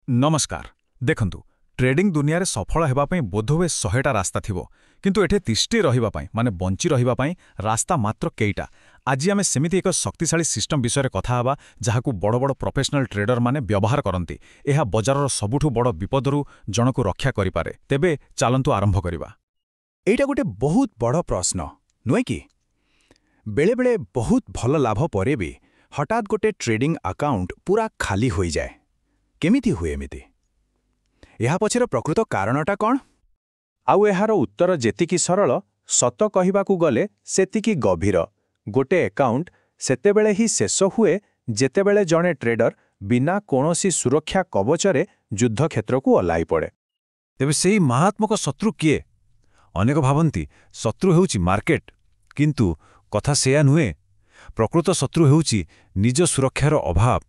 नमस्कार देखंतु ट्रेडिंग दुनिया रे सफल हेबा पई बोधवे 100टा रास्ता थिबो किंतु एठे तिष्ठी रहिबा पई माने बंची रहिबा पई रास्ता मात्र केइटा। आज आमे सेमिति एक शक्तिशाली सिस्टम विषय कथा हबा जहाकू बड़ बड़ प्रोफेशनल ट्रेडर माने व्यवहार करंती। एहा बजारर सबुठु बड़ विपदरू जनकू रक्षा करि पारे। तेबे चालंतु आरंभ करिबा। एइटा गोटे बहुत बड़ प्रश्न नुहे कि बेले बेले बहुत भल लाभ परे भी हठात गोटे ट्रेडिंग अकाउंट पूरा खाली होई जाए। केमिति हुए एमिति? एहा पछर प्रकृत कारणटा कौन? आउ एहार उत्तर जेतिकी सरल सत कहिबाकू गले सेतिकी गभीर। गोटे अकाउंट सेतेबेले ही शेष हुए जेतेबेले जणे ट्रेडर बिना कोनोसी सुरक्षा कवचरे युद्ध क्षेत्र को ओह्लाई पड़े। तेबे सेही मारात्मक शत्रु किए? अनेक भावंती शत्रु हेउची मार्केट, किंतु कथा सेया नुहे। प्रकृत शत्रु हेउची निज सुरक्षार अभाव।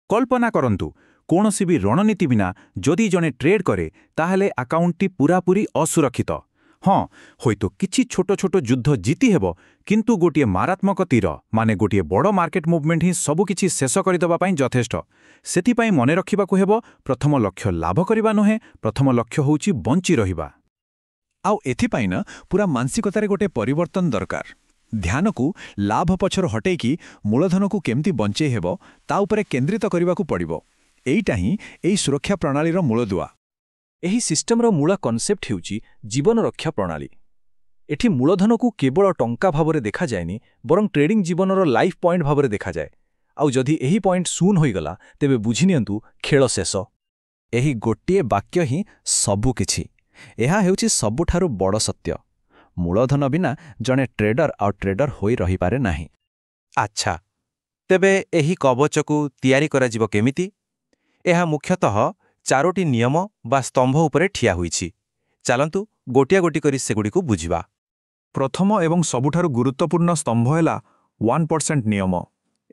कल्पना करंतु कोनोसी भी रणनीति बिना जदि जने ट्रेड करे ताहले अकाउंटटी पूरापूरी असुरक्षित। हाँ होइतो किछि छोट छोट युद्ध जीति हेबो, किंतु गोटिए मारात्मक तीर माने गोटिए बड़ मार्केट मुवमेंट ही सबु किछि शेष करिदबा पई यथेष्ट। सेथिपई मने रखिबाकू हेबो प्रथम लक्ष्य लाभ करिबा नहे, प्रथम लक्ष्य होउची बंची रहिबा। आउ एथिपई न पूरा मानसिकतारे गोटे परिवर्तन दरकार। ध्यान को लाभ पछर हटेकी मूलधन को केमती बंचे हेबो ता उपरे केंद्रित करिबाकू पड़िबो। एइटा ही एई सुरक्षा प्रणालीर मूलदुआ। एही सिस्टमर मूल कनसेप्ट हेउची जीवन रक्षा प्रणाली। एठी मूलधन को केवल टंका भावरे देखा जाएनी, बरं ट्रेडिंग जीवनर लाइफ पॉइंट भावरे देखा जाए। आउ जदि एही पॉइंट शून होइगला तेबे बुझी नियंतु खेल शेष। एही गोटिए वाक्य ही सबु किछि। एहा हेउची सबुठारु बड़ सत्य। मूलधन बिना जणे ट्रेडर आ ट्रेडर होई रही पारे नाही। अच्छा, तेबे एही कवचकू तयारी करा जिवो केमिति? एहा मुख्यतः 4टी नियम बा स्तंभ उपरे ठिया होईछि। चालंतु गोटिया गोटी करी सेगुडीकू बुझिबा। प्रथम एवं सबुठारु गुरुत्वपूर्ण स्तंभ हैला 1% नियम।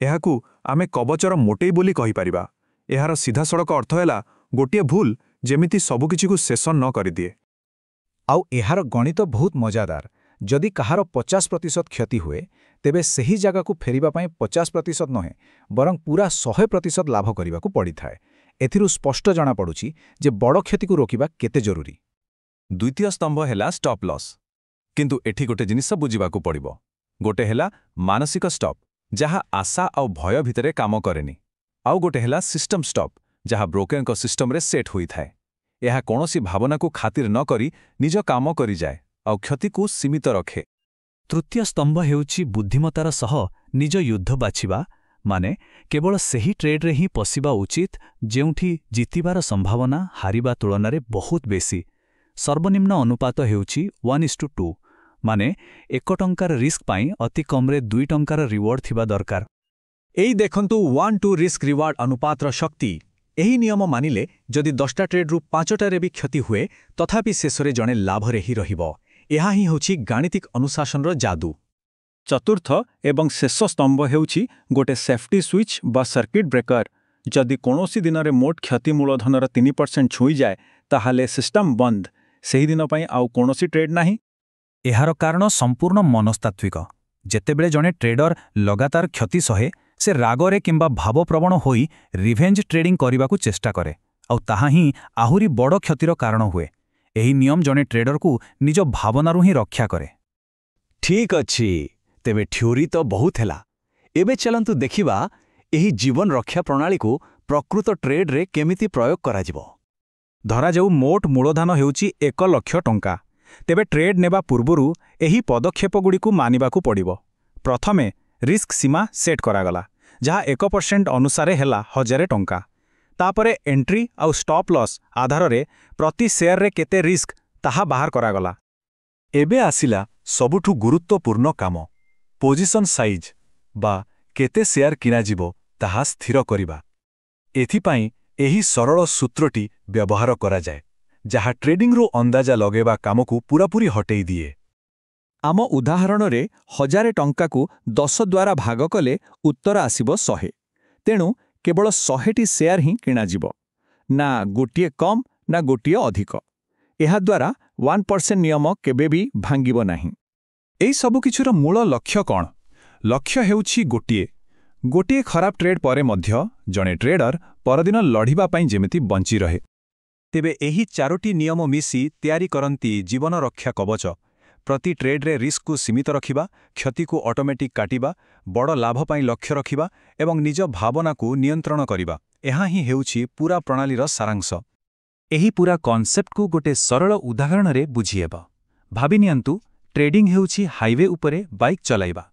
एहाकू आमे कवचर मोटेई बोली कहि परिबा। एहार सीधा सड़क अर्थ हैला गोटिए भूल जेमिति सबु किछिकू शेष न करि दिए। आउ एहार गणित बहुत मजादार। जदि कहार 50% क्षति हुए तेबे सही जगह को फेरिबा पई 50% नहे, बरं पूरा 100% लाभ करिबाकू पड़ी थाए। एथिरु स्पष्ट जना पड़ुछि जे बड़ क्षति को रोकिबा केते जरूरी। द्वितीय स्तंभ हैला स्टॉप लॉस। किंतु एठी गोटे जिनिस बुझिबाकू पड़िबो। गोटे हैला मानसिक स्टॉप जहा आशा आउ भय भितरे काम करेनी। आउ गोटे हैला सिस्टम स्टॉप जहा ब्रोकर को सिस्टम रे सेट होई थाए। एहा कोनोसी भावना को खातिर न करी निज काम करी जाए आउ क्षति को सीमित रखे। तृतीय स्तंभ हेउची बुद्धिमतार सह निज युद्ध बाछिबा, माने केवल सही ट्रेड रे ही पसिबा उचित जेउठी जितिबार संभावना हारिबा तुलनारे बहुत बेसी। सर्वनिम्न अनुपात हेउची 1:2, माने 1 टंकार रिस्क पाई अति कमरे 2 टंकार रिवॉर्ड थिबा दरकार। एई देखंतु 1:2 रिस्क रिवार्ड अनुपातर शक्ति। एही नियम मानिले जदि 10टा ट्रेड रु 5टारे भी क्षति हुए तथापि शेषरे जणे लाभरे ही रहिबो। एहा ही होची गाणितिक अनुशासनर जादू। चतुर्थ एवं शेष स्तंभ हेउची गोटे सेफ्टी स्विच बा सर्किट ब्रेकर। जदि कोनोसी दिनरे मोट क्षति मूलधनर 3% छुई जाए ताहाले सिस्टम बंद। सेही दिन पई आउ कोनोसी ट्रेड नाही। एहार कारण संपूर्ण मनस्तात्विक। जेतेबेले जणे ट्रेडर लगातार क्षति सहे से रागरे किंबा भावप्रवण होई रिवेंज ट्रेडिंग करिबाकू चेष्टा करे, आउ ताहा ही आहुरी बड़ क्षतिर कारण हुए। एही नियम जणे ट्रेडर को निज भावनारू ही रक्षा करे। ठीक अछि, तेबे थ्योरी तो बहुत हैला। एबे चलंतु देखिबा एही जीवन रक्षा प्रणाली को प्रकृत ट्रेड रे केमिति प्रयोग करा जिवो। धरा जाऊ मोट मूलधन हेउची 1 लाख टंका। तेबे ट्रेड नेबा पूर्वरु एही पदक्षेप गुड़िकू मानिबाकू पड़िबो। प्रथमे रिस्क सीमा सेट करागला जहा 1% अनुसारे हेला 1000 टंका। तापरे एंट्री आउ स्टॉप लॉस आधार रे प्रति शेयर रे केते रिस्क ताहा बाहर करागला। एबे आसिला सबुठु गुरुत्वपूर्ण काम, पोजिशन साइज बा केते शेयर किना जिवो ताहा स्थिर करिबा। एथिपाई एही सरल सूत्रटी व्यवहार करा जाए जहा ट्रेडिंग रो अंदाजा लगेबा काम को पूरापूरी हटेई दिए। आम उदाहरण रे 1000 टंका को 10 द्वारा भाग कले उत्तर आसिबो 100। तेणु केवल 100टी शेयर ही किना जिवो, ना गोटिए कम ना गोटिए अधिक। एहा द्वारा 1% नियम केबे भी भांगिबो नाही। एई सबु किछुर मूल लक्ष्य कौन? लक्ष्य हेउछि गोटिए, ଗୋଟିଏ ଖରାପ ଟ୍ରେଡ୍ ପରେ ମଧ୍ୟ ଜଣେ ଟ୍ରେଡର ପରଦିନ ଲଢ଼ିବା ପାଇଁ ଯେମିତି ବଞ୍ଚି ରହେ। ତେବେ ଏହି 4ଟି ନିୟମ ମିଶି ତିଆରି କରନ୍ତି ଜୀବନ ରକ୍ଷା କବଚ। ପ୍ରତି ଟ୍ରେଡ୍ରେ ରିସ୍କକୁ ସୀମିତ ରଖିବା, କ୍ଷତିକୁ ଅଟୋମେଟିକ୍ କାଟିବା, ବଡ଼ ଲାଭ ପାଇଁ ଲକ୍ଷ୍ୟ ରଖିବା ଏବଂ ନିଜ ଭାବନାକୁ ନିୟନ୍ତ୍ରଣ କରିବା, ଏହା ହିଁ ହେଉଛି ପୂରା ପ୍ରଣାଳୀର ସାରାଂଶ। ଏହି ପୂରା କନସେପ୍ଟକୁ ଗୋଟେ ସରଳ ଉଦାହରଣରେ ବୁଝିହେବ। ଭାବିନିଅନ୍ତୁ, ଟ୍ରେଡିଂ ହେଉଛି ହାଇୱେ ଉପରେ ବାଇକ୍ ଚଲାଇବା।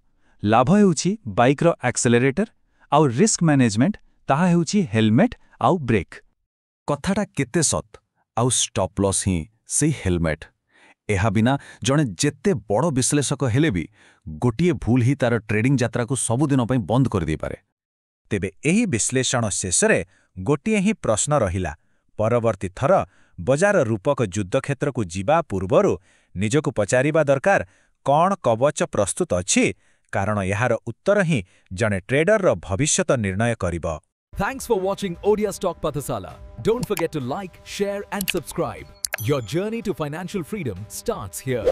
ଲାଭ ହେଉଛି ବାଇକ୍ର ଆକ୍ସେଲରେଟର, ଆଉ ରିସ୍କ ମ୍ୟାନେଜମେଣ୍ଟ ତାହା ହେଉଛି ହେଲମେଟ୍ ଆଉ ବ୍ରେକ୍। କଥାଟା କେତେ ସତ୍, ଆଉ ଷ୍ଟପ୍ ଲସ୍ ହିଁ ସେଇ ହେଲମେଟ୍। ଏହା ବିନା ଜଣେ ଯେତେ ବଡ଼ ବିଶ୍ଳେଷକ ହେଲେ ବି ଗୋଟିଏ ଭୁଲ ହିଁ ତାର ଟ୍ରେଡିଂ ଯାତ୍ରାକୁ ସବୁଦିନ ପାଇଁ ବନ୍ଦ କରିଦେଇପାରେ। ତେବେ ଏହି ବିଶ୍ଳେଷଣ ଶେଷରେ ଗୋଟିଏ ହିଁ ପ୍ରଶ୍ନ ରହିଲା। ପରବର୍ତ୍ତୀ ଥର ବଜାର ରୂପକ ଯୁଦ୍ଧକ୍ଷେତ୍ରକୁ ଯିବା ପୂର୍ବରୁ ନିଜକୁ ପଚାରିବା ଦରକାର, କ'ଣ କବଚ ପ୍ରସ୍ତୁତ ଅଛି? କାରଣ ଏହାର ଉତ୍ତର ହିଁ ଜଣେ ଟ୍ରେଡରର ଭବିଷ୍ୟତ ନିର୍ଣ୍ଣୟ କରିବ। Thanks for watching Odia Stock Pathasala. Don't forget to like, share and subscribe. Your journey to financial freedom starts here.